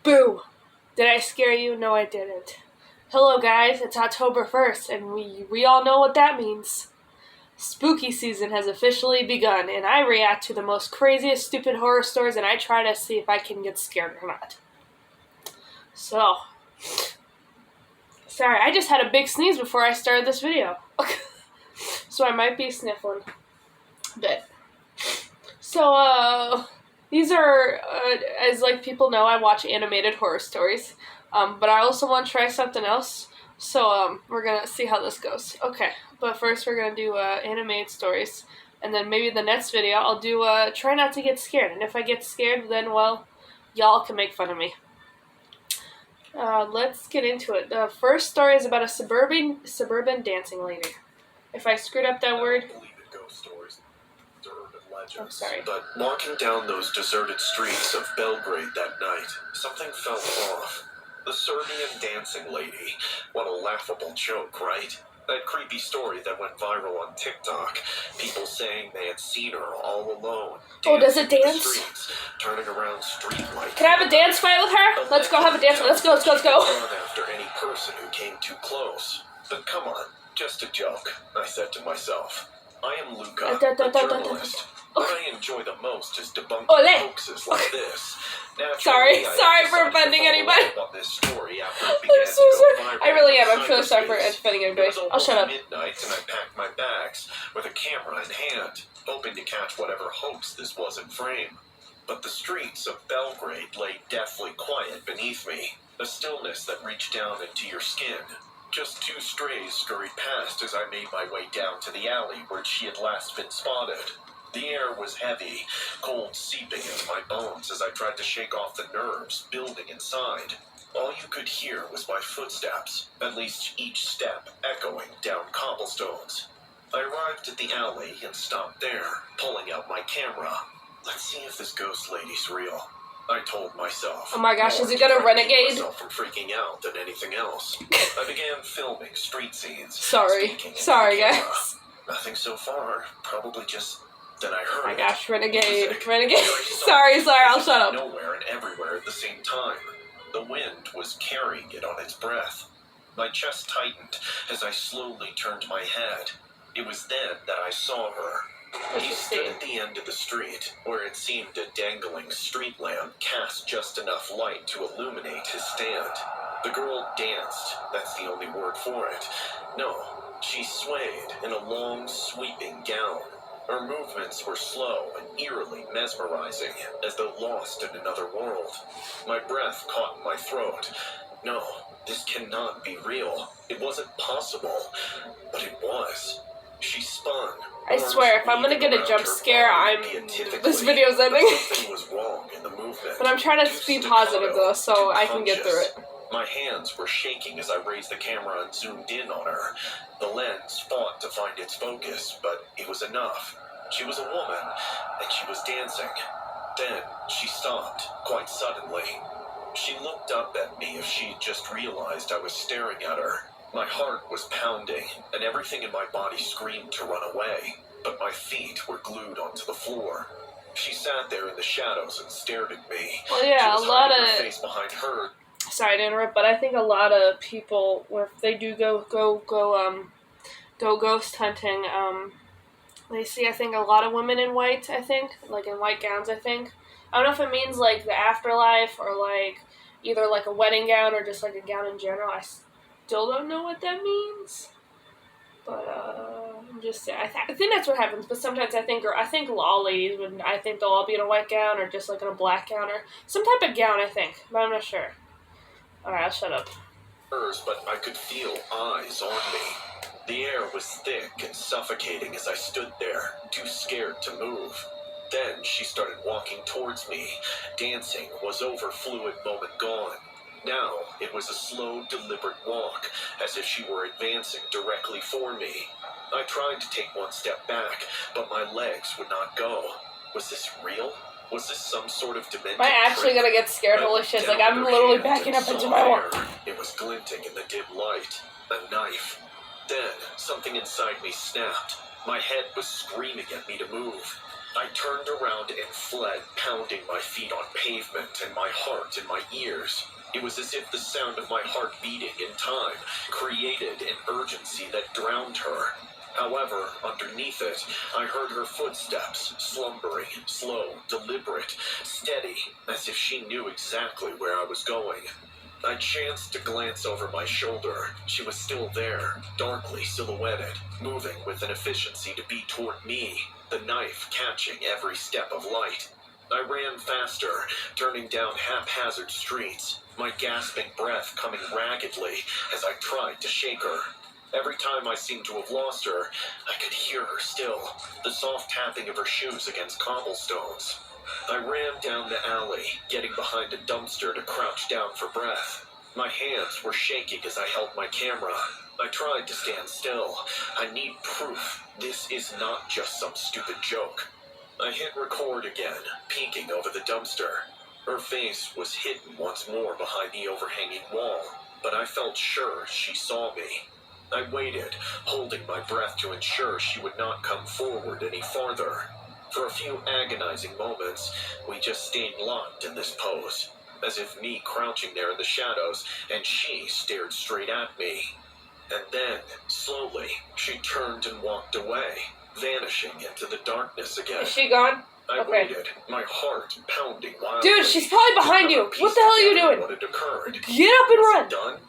Boo! Did I scare you? No, I didn't. Hello, guys. It's October 1st, and we all know what that means. Spooky season has officially begun, and I react to the most craziest, stupid horror stories, and I try to see if I can get scared or not. So, sorry, I just had a big sneeze before I started this video. So I might be sniffling a bit. So, these are, as like people know, I watch animated horror stories, but I also want to try something else, so we're going to see how this goes. Okay, but first we're going to do animated stories, and then maybe the next video I'll do try not to get scared, and if I get scared, then, well, y'all can make fun of me. Let's get into it. The first story is about a suburban dancing lady. If I screwed up that word... I'm sorry. But walking down those deserted streets of Belgrade that night, something felt off. The Serbian dancing lady. What a laughable joke, right? That creepy story that went viral on TikTok. People saying they had seen her all alone. Oh, does it dance? Streets, turning around street lights. Can I have a dance fight with her? Let's go have a dance fight. Let's go. After any person who came too close. But come on, just a joke, I said to myself. I am Luca, a journalist. What I enjoy the most is debunking hoaxes like this. Sorry for offending anybody. I'm so sorry. I really am. I'm so sorry for offending anybody. I'll shut up. Midnight, and I packed my bags with a camera in hand, hoping to catch whatever hoax this was in frame. But the streets of Belgrade lay deathly quiet beneath me, a stillness that reached down into your skin. Just two strays scurried past as I made my way down to the alley where she had last been spotted. The air was heavy, cold seeping into my bones as I tried to shake off the nerves building inside. All you could hear was my footsteps, at least each step echoing down cobblestones. I arrived at the alley and stopped there, pulling out my camera. Let's see if this ghost lady's real, I told myself. Oh my gosh, is it gonna renegade? Myself from freaking out than anything else. I began filming street scenes. Sorry guys. Nothing so far, probably just... Then I heard. Oh my gosh, renegade. Sorry, I'll shut up. Nowhere and everywhere at the same time. The wind was carrying it on its breath. My chest tightened as I slowly turned my head. It was then that I saw her. He stood at the end of the street, where it seemed a dangling street lamp cast just enough light to illuminate his stand. The girl danced, that's the only word for it. No, she swayed in a long, sweeping gown. Her movements were slow and eerily mesmerizing, as though lost in another world. My breath caught in my throat. No, this cannot be real. It wasn't possible, but it was. She spun. I swear, if I'm gonna get a jump scare, this video's ending. Something was wrong in the movement. But I'm trying to be positive though, so I can get through it. My hands were shaking as I raised the camera and zoomed in on her. The lens fought to find its focus, but it was enough. She was a woman, and she was dancing. Then she stopped, quite suddenly. She looked up at me as she had just realized I was staring at her. My heart was pounding, and everything in my body screamed to run away, but my feet were glued onto the floor. She sat there in the shadows and stared at me. Well, yeah, she was hiding her face behind her. Sorry to interrupt, but I think a lot of people, if they do go ghost hunting, they see, I think, a lot of women in white, I think, like in white gowns, I think. I don't know if it means like the afterlife or like either like a wedding gown or just like a gown in general. I still don't know what that means, but I'm just saying. I think that's what happens. But sometimes I think all ladies would. I think they'll all be in a white gown or just like in a black gown or some type of gown. I think, but I'm not sure. All right, I'll shut up. But I could feel eyes on me. The air was thick and suffocating as I stood there, too scared to move. Then she started walking towards me. Dancing was over, fluid moment gone. Now it was a slow, deliberate walk, as if she were advancing directly for me. I tried to take one step back, but my legs would not go. Was this real? Was this some sort of dimension? Am I actually gonna get scared? Holy shit, like I'm literally backing up into my wall. It was glinting in the dim light. A knife. Then, something inside me snapped. My head was screaming at me to move. I turned around and fled, pounding my feet on pavement and my heart in my ears. It was as if the sound of my heart beating in time created an urgency that drowned her. However, underneath it, I heard her footsteps, slumbering, slow, deliberate, steady, as if she knew exactly where I was going. I chanced to glance over my shoulder. She was still there, darkly silhouetted, moving with an efficiency to be toward me, the knife catching every step of light. I ran faster, turning down haphazard streets, my gasping breath coming raggedly as I tried to shake her. Every time I seemed to have lost her, I could hear her still, the soft tapping of her shoes against cobblestones. I ran down the alley, getting behind a dumpster to crouch down for breath. My hands were shaking as I held my camera. I tried to stand still. I need proof. This is not just some stupid joke. I hit record again, peeking over the dumpster. Her face was hidden once more behind the overhanging wall, but I felt sure she saw me. I waited, holding my breath to ensure she would not come forward any farther. For a few agonizing moments, we just stayed locked in this pose, as if me crouching there in the shadows and she stared straight at me. And then, slowly, she turned and walked away, vanishing into the darkness again. Is she gone? I waited, my heart pounding wildly. Dude, she's probably behind you. What the hell are you doing? What had occurred? Get up and run. Was it done?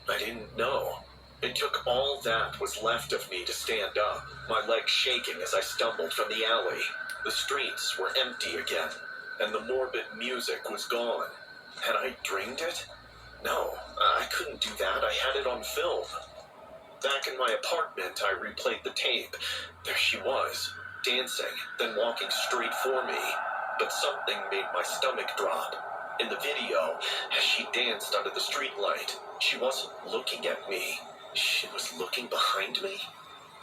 I didn't know. It took all that was left of me to stand up, my legs shaking as I stumbled from the alley. The streets were empty again, and the morbid music was gone. Had I dreamed it? No, I couldn't do that. I had it on film. Back in my apartment, I replayed the tape. There she was, dancing, then walking straight for me. But something made my stomach drop. In the video, as she danced under the streetlight, she wasn't looking at me. She was looking behind me?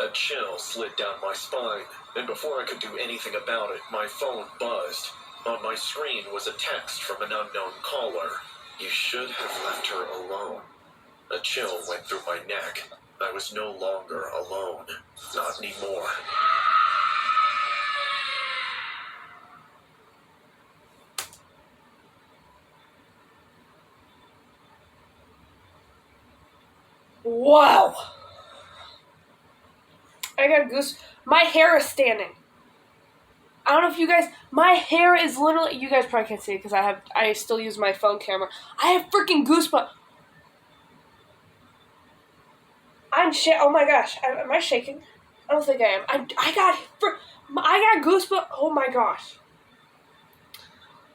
A chill slid down my spine, and before I could do anything about it, my phone buzzed. On my screen was a text from an unknown caller. You should have left her alone. A chill went through my neck. I was no longer alone. Not anymore. Wow. I got goose. My hair is standing. I don't know if you guys. My hair is literally. You guys probably can't see it because I still use my phone camera. I have freaking goosebumps. I'm shit. Oh my gosh. Am I shaking? I don't think I am. I got goosebumps. Oh my gosh.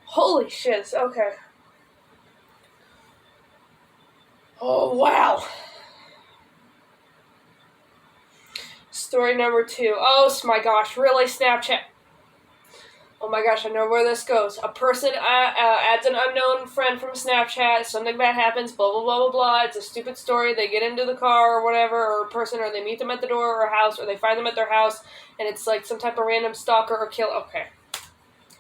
Holy shit. Okay. Oh wow. Story number 2. Oh my gosh. Really, Snapchat? Oh my gosh, I know where this goes. A person adds an unknown friend from Snapchat, something bad happens, blah, blah, blah, blah, blah. It's a stupid story. They get into the car or whatever, or a person, or they meet them at the door or a house, or they find them at their house, and it's like some type of random stalker or kill. Okay.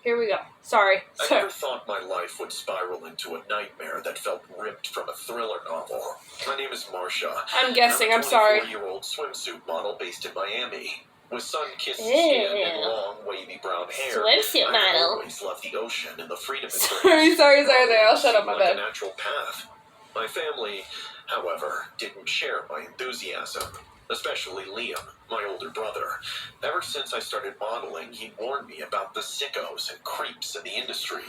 Here we go. Sorry. I never thought my life would spiral into a nightmare that felt ripped from a thriller novel. My name is Marsha. I'm guessing. I'm sorry. I'm a 24-year-old swimsuit model based in Miami. With sun-kissed skin and long, wavy brown hair, Swimsuit model. I always love the ocean and the freedom it Sorry. brings. I'll shut up my like bed. A natural path. My family, however, didn't share my enthusiasm. Especially Liam, my older brother. Ever since I started modeling, he'd warned me about the sickos and creeps in the industry.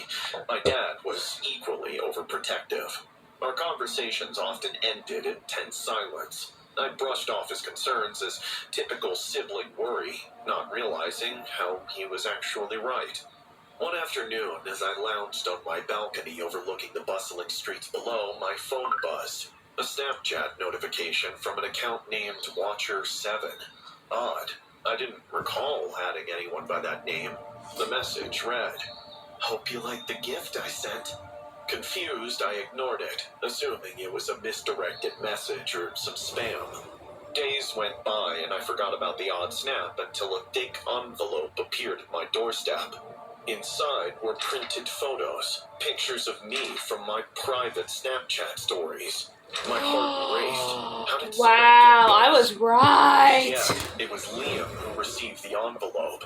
My dad was equally overprotective. Our conversations often ended in tense silence. I brushed off his concerns as typical sibling worry, not realizing how he was actually right. One afternoon, as I lounged on my balcony overlooking the bustling streets below, my phone buzzed. A Snapchat notification from an account named Watcher7. Odd. I didn't recall adding anyone by that name. The message read, "Hope you liked the gift I sent." Confused, I ignored it, assuming it was a misdirected message or some spam. Days went by and I forgot about the odd snap until a thick envelope appeared at my doorstep. Inside were printed photos, pictures of me from my private Snapchat stories. My heart raced. How did wow, I was right. Yeah, it was Liam who received the envelope.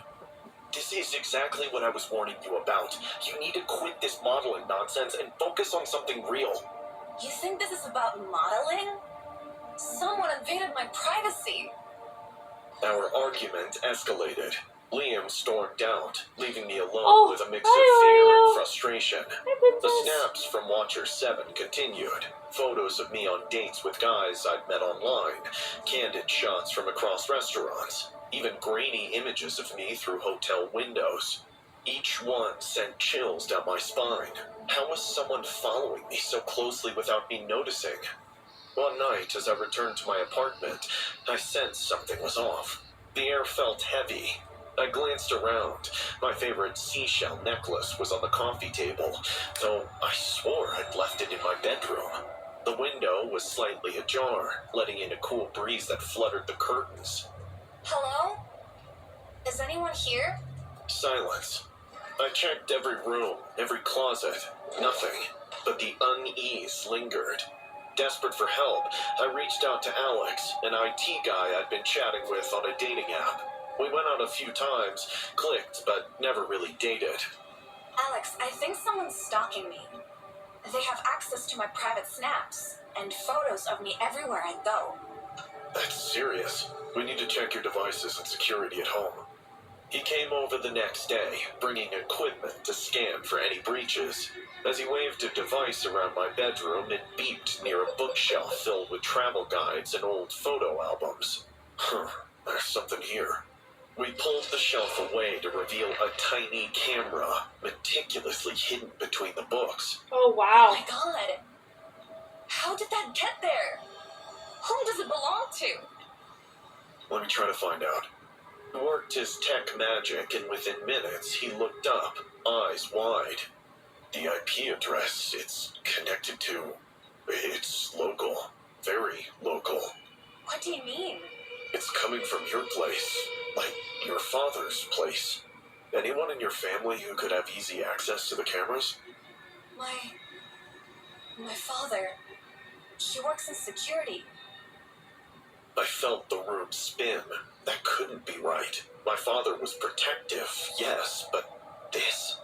This is exactly what I was warning you about. You need to quit this modeling nonsense and focus on something real. You think this is about modeling? Someone invaded my privacy. Our argument escalated. Liam stormed out, leaving me alone with a mix of fear and frustration. The snaps from Watcher 7 continued. Photos of me on dates with guys I'd met online, candid shots from across restaurants, even grainy images of me through hotel windows. Each one sent chills down my spine. How was someone following me so closely without me noticing? One night, as I returned to my apartment, I sensed something was off. The air felt heavy. I glanced around. My favorite seashell necklace was on the coffee table, though I swore I'd left it in my bedroom. The window was slightly ajar, letting in a cool breeze that fluttered the curtains. Hello? Is anyone here? Silence. I checked every room, every closet. Nothing. But the unease lingered. Desperate for help, I reached out to Alex, an IT guy I'd been chatting with on a dating app. We went out a few times, clicked, but never really dated. Alex, I think someone's stalking me. They have access to my private snaps and photos of me everywhere I go. That's serious. We need to check your devices and security at home. He came over the next day, bringing equipment to scan for any breaches. As he waved a device around my bedroom, it beeped near a bookshelf filled with travel guides and old photo albums. There's something here. We pulled the shelf away to reveal a tiny camera, meticulously hidden between the books. Oh, wow. Oh my god! How did that get there? Whom does it belong to? Let me try to find out. He worked his tech magic, and within minutes, he looked up, eyes wide. The IP address it's connected to, it's local. Very local. What do you mean? It's coming from your place, like your father's place. Anyone in your family who could have easy access to the cameras? My father. He works in security. I felt the room spin. That couldn't be right. My father was protective, yes, but this?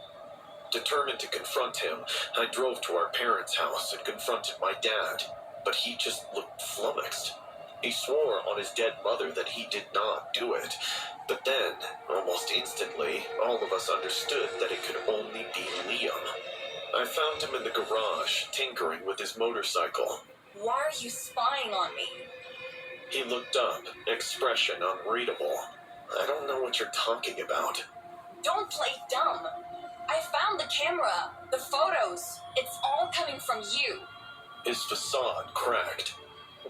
Determined to confront him, I drove to our parents' house and confronted my dad, but he just looked flummoxed. He swore on his dead mother that he did not do it, but then, almost instantly, all of us understood that it could only be Liam. I found him in the garage, tinkering with his motorcycle. Why are you spying on me? He looked up, expression unreadable. I don't know what you're talking about. Don't play dumb. I found the camera, the photos. It's all coming from you. His facade cracked.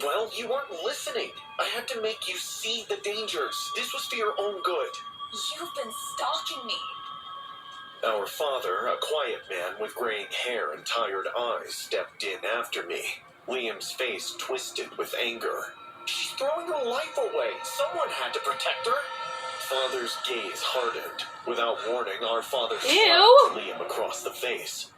Well, you weren't listening. I had to make you see the dangers. This was for your own good. You've been stalking me. Our father, a quiet man with graying hair and tired eyes, stepped in after me. Liam's face twisted with anger. She's throwing her life away. Someone had to protect her. Father's gaze hardened. Without warning, our father slapped Liam across the face.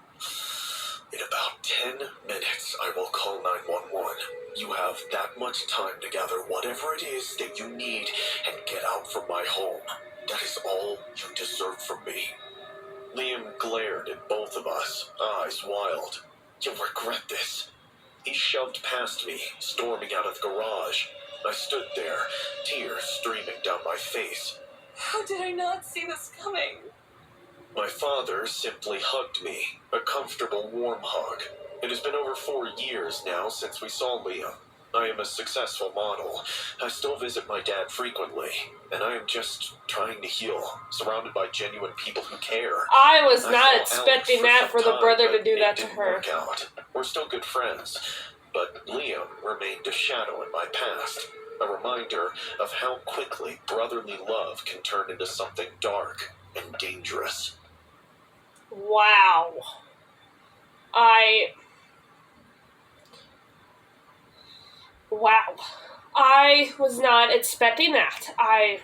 In about 10 minutes, I will call 911. You have that much time to gather whatever it is that you need and get out from my home. That is all you deserve from me. Liam glared at both of us, eyes wild. You'll regret this. He shoved past me, storming out of the garage. I stood there, tears streaming down my face. How did I not see this coming? My father simply hugged me, a comfortable, warm hug. It has been over 4 years now since we saw Liam. I am a successful model. I still visit my dad frequently, and I am just trying to heal, surrounded by genuine people who care. I was not expecting that for the brother to do that to her. We're still good friends, but Liam remained a shadow in my past, a reminder of how quickly brotherly love can turn into something dark and dangerous. Wow. Wow. I was not expecting that. I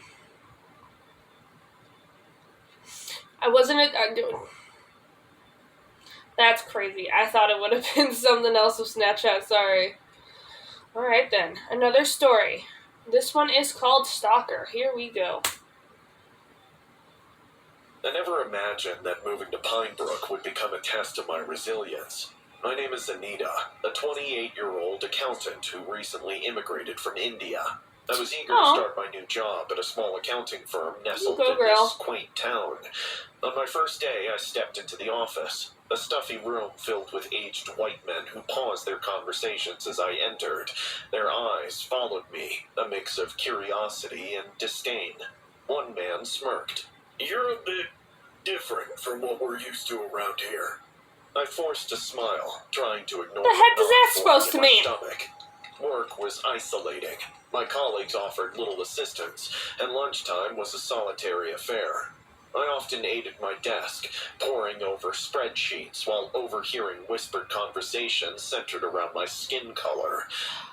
wasn't. That's crazy. I thought it would have been something else with Snapchat. Sorry. Alright then. Another story. This one is called Stalker. Here we go. I never imagined that moving to Pinebrook would become a test of my resilience. My name is Anita, a 28-year-old accountant who recently immigrated from India. I was eager to start my new job at a small accounting firm nestled in this quaint town. On my first day, I stepped into the office, a stuffy room filled with aged white men who paused their conversations as I entered. Their eyes followed me, a mix of curiosity and disdain. One man smirked. "You're a bit different from what we're used to around here." I forced a smile, trying to ignore the heck is that supposed to mean? Stomach. Work was isolating. My colleagues offered little assistance, and lunchtime was a solitary affair. I often ate at my desk, poring over spreadsheets while overhearing whispered conversations centered around my skin color.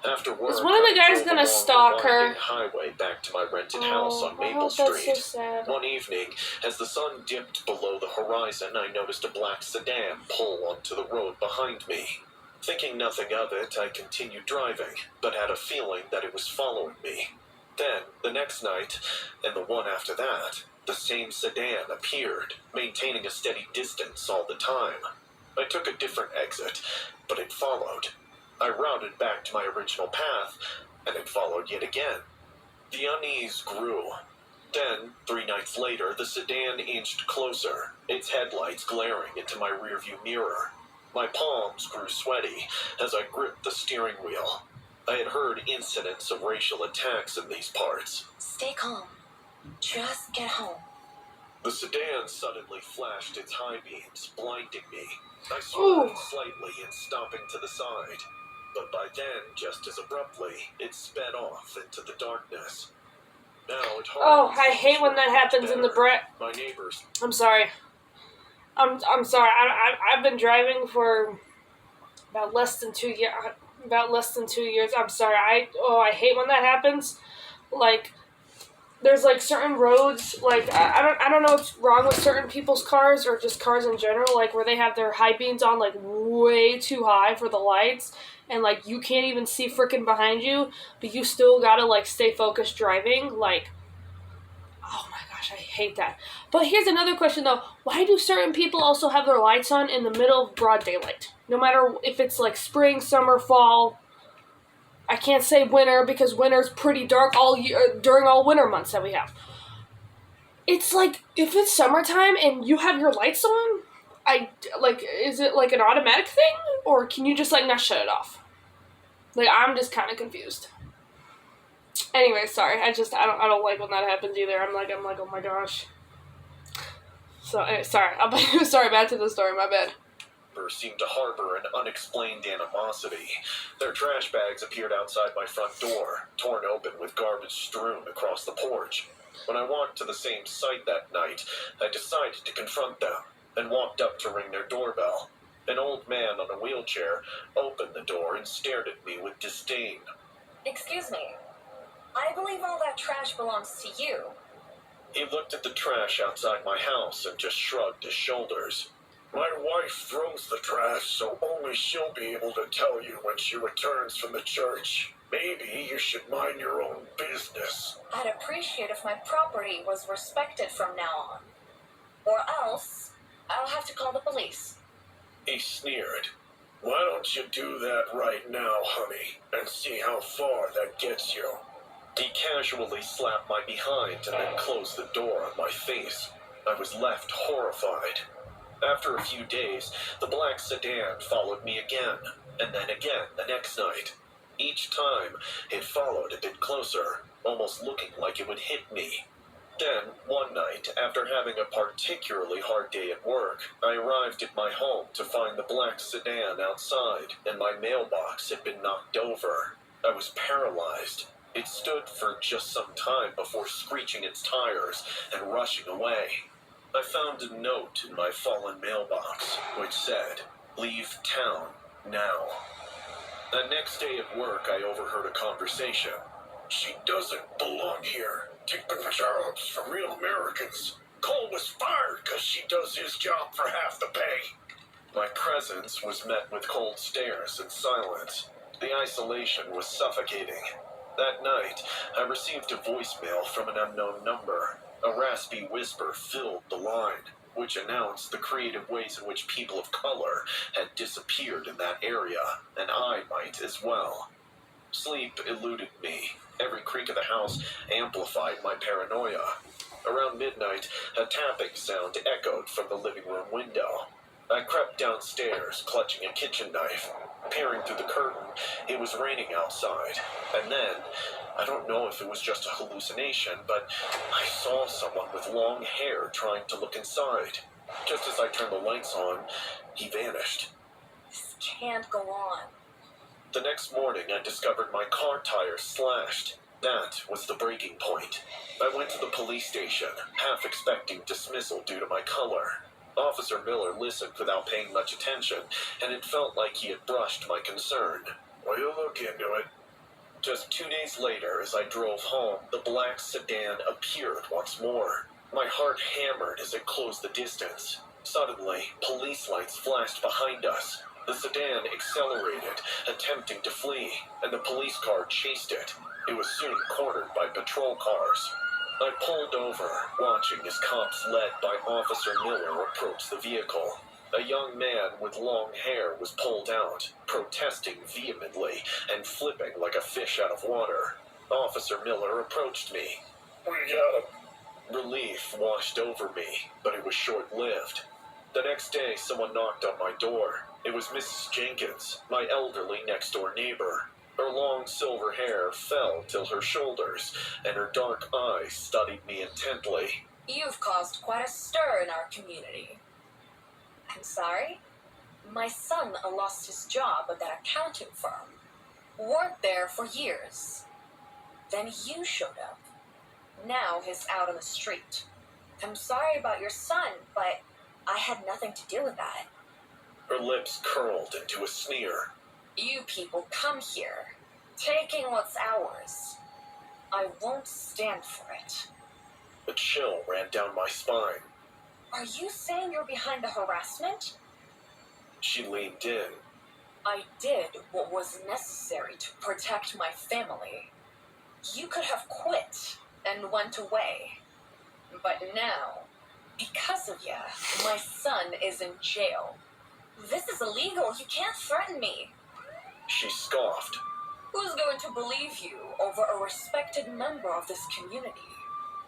After work, is one of the guys gonna stalk her? Highway back to my rented house on Maple Street. That's so sad. One evening, as the sun dipped below the horizon, I noticed a black sedan pull onto the road behind me. Thinking nothing of it, I continued driving, but had a feeling that it was following me. Then, the next night, and the one after that, the same sedan appeared, maintaining a steady distance all the time. I took a different exit, but it followed. I routed back to my original path, and it followed yet again. The unease grew. Then, 3 nights later, the sedan inched closer, its headlights glaring into my rearview mirror. My palms grew sweaty as I gripped the steering wheel. I had heard incidents of racial attacks in these parts. Stay calm. Just get home. The sedan suddenly flashed its high beams, blinding me. I swerved slightly and stopping to the side. But by then, just as abruptly, it sped off into the darkness. Now it I hate when that happens in the My neighbors. I'm sorry. I'm sorry. I've been driving for about less than 2 years. I'm sorry. I hate when that happens. Like, there's like certain roads, like I don't know what's wrong with certain people's cars or just cars in general, like where they have their high beams on like way too high for the lights, and like you can't even see freaking behind you, but you still gotta like stay focused driving. Like, oh my gosh, I hate that. But here's another question though: why do certain people also have their lights on in the middle of broad daylight? No matter if it's like spring, summer, fall. I can't say winter because winter's pretty dark all year during all winter months that we have. It's like if it's summertime and you have your lights on, is it like an automatic thing or can you just like not shut it off? Like, I'm just kind of confused. Anyway, sorry. I don't like when that happens either. I'm like oh my gosh. So sorry. Sorry. Back to the story. My bad. Seemed to harbor an unexplained animosity. Their trash bags appeared outside my front door, torn open with garbage strewn across the porch. When I walked to the same site that night, I decided to confront them and walked up to ring their doorbell. An old man on a wheelchair opened the door and stared at me with disdain. Excuse me. I believe all that trash belongs to you. He looked at the trash outside my house and just shrugged his shoulders. My wife throws the trash, so only she'll be able to tell you when she returns from the church. Maybe you should mind your own business. I'd appreciate if my property was respected from now on. Or else, I'll have to call the police. He sneered. Why don't you do that right now, honey, and see how far that gets you? He casually slapped my behind and then closed the door on my face. I was left horrified. After a few days, the black sedan followed me again, and then again the next night. Each time, it followed a bit closer, almost looking like it would hit me. Then, one night, after having a particularly hard day at work, I arrived at my home to find the black sedan outside, and my mailbox had been knocked over. I was paralyzed. It stood for just some time before screeching its tires and rushing away. I found a note in my fallen mailbox, which said, "Leave town now." The next day at work, I overheard a conversation. "She doesn't belong here. Taking jobs from real Americans. Cole was fired because she does his job for half the pay." My presence was met with cold stares and silence. The isolation was suffocating. That night, I received a voicemail from an unknown number. A raspy whisper filled the line, which announced the creative ways in which people of color had disappeared in that area, and I might as well. Sleep eluded me. Every creak of the house amplified my paranoia. Around midnight, a tapping sound echoed from the living room window. I crept downstairs, clutching a kitchen knife. Peering through the curtain, it was raining outside. And then, I don't know if it was just a hallucination, but I saw someone with long hair trying to look inside. Just as I turned the lights on, he vanished. This can't go on. The next morning, I discovered my car tire slashed. That was the breaking point. I went to the police station, half expecting dismissal due to my color. Officer Miller listened without paying much attention, and it felt like he had brushed my concern. We'll look into it. Just 2 days later, as I drove home, the black sedan appeared once more. My heart hammered as it closed the distance. Suddenly, police lights flashed behind us. The sedan accelerated, attempting to flee, and the police car chased it. It was soon cornered by patrol cars. I pulled over, watching as cops led by Officer Miller approached the vehicle. A young man with long hair was pulled out, protesting vehemently and flipping like a fish out of water. Officer Miller approached me. We got him. Relief washed over me, but it was short-lived. The next day, someone knocked on my door. It was Mrs. Jenkins, my elderly next-door neighbor. Her long silver hair fell till her shoulders, and her dark eyes studied me intently. You've caused quite a stir in our community. I'm sorry? My son lost his job at that accounting firm. Worked there for years. Then you showed up. Now he's out on the street. I'm sorry about your son, but I had nothing to do with that. Her lips curled into a sneer. You people come here, taking what's ours. I won't stand for it. A chill ran down my spine. Are you saying you're behind the harassment? She leaned in. I did what was necessary to protect my family. You could have quit and went away. But now, because of you, my son is in jail. This is illegal. You can't threaten me. She scoffed. Who's going to believe you over a respected member of this community?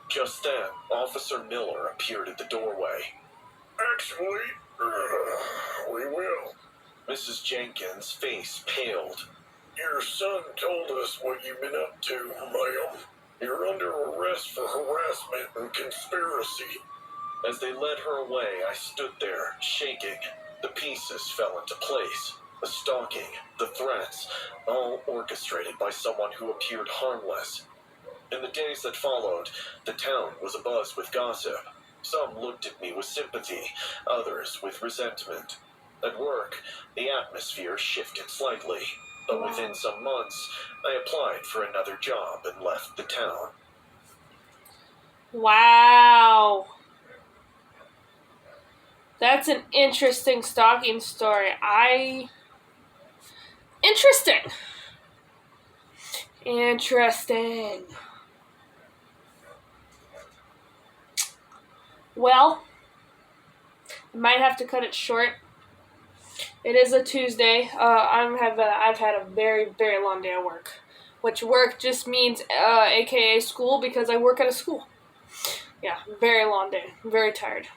Just then, Officer Miller appeared at the doorway. Actually, we will. Mrs. Jenkins' face paled. Your son told us what you've been up to, ma'am. You're under arrest for harassment and conspiracy. As they led her away, I stood there, shaking. The pieces fell into place. The stalking, the threats, all orchestrated by someone who appeared harmless. In the days that followed, the town was abuzz with gossip. Some looked at me with sympathy, others with resentment. At work, the atmosphere shifted slightly, but within some months, I applied for another job and left the town. Wow. That's an interesting stalking story. Interesting. Well, I might have to cut it short. It is a Tuesday. I've had a very, very long day at work, which work just means AKA school, because I work at a school. Yeah, very long day. I'm very tired.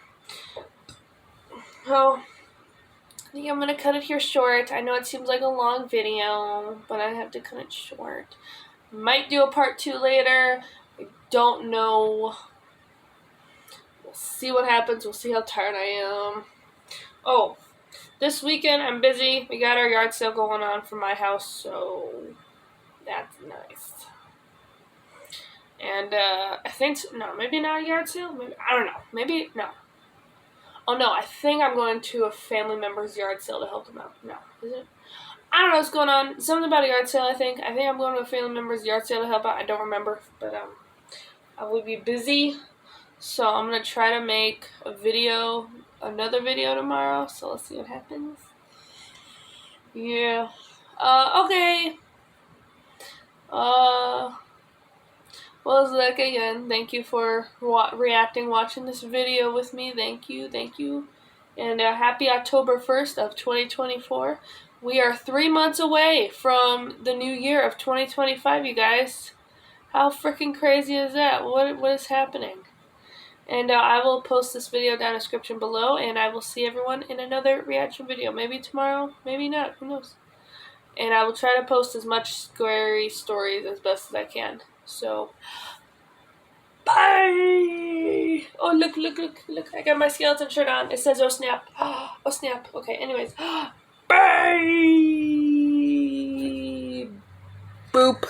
So, I think I'm going to cut it here short. I know it seems like a long video, but I have to cut it short. Might do a part 2 later. I don't know. We'll see what happens. We'll see how tired I am. Oh, this weekend I'm busy. We got our yard sale going on for my house, so that's nice. And I think, no, maybe not a yard sale. Maybe, I don't know. Maybe, no. Oh, no, I think I'm going to a family member's yard sale to help them out. No, is it? I don't know what's going on. Something about a yard sale, I think. I think I'm going to a family member's yard sale to help out. I don't remember, but I will be busy. So I'm going to try to make another video tomorrow. So let's see what happens. Yeah. Okay. Well, Zach, again, thank you for watching this video with me. Thank you. And happy October 1st of 2024. We are 3 months away from the new year of 2025, you guys. How freaking crazy is that? What is happening? And I will post this video down in the description below, and I will see everyone in another reaction video. Maybe tomorrow, maybe not, who knows. And I will try to post as much scary stories as best as I can. So, bye! Oh, look. I got my skeleton shirt on. It says, oh snap. Oh snap. Okay, anyways. Bye! Boop.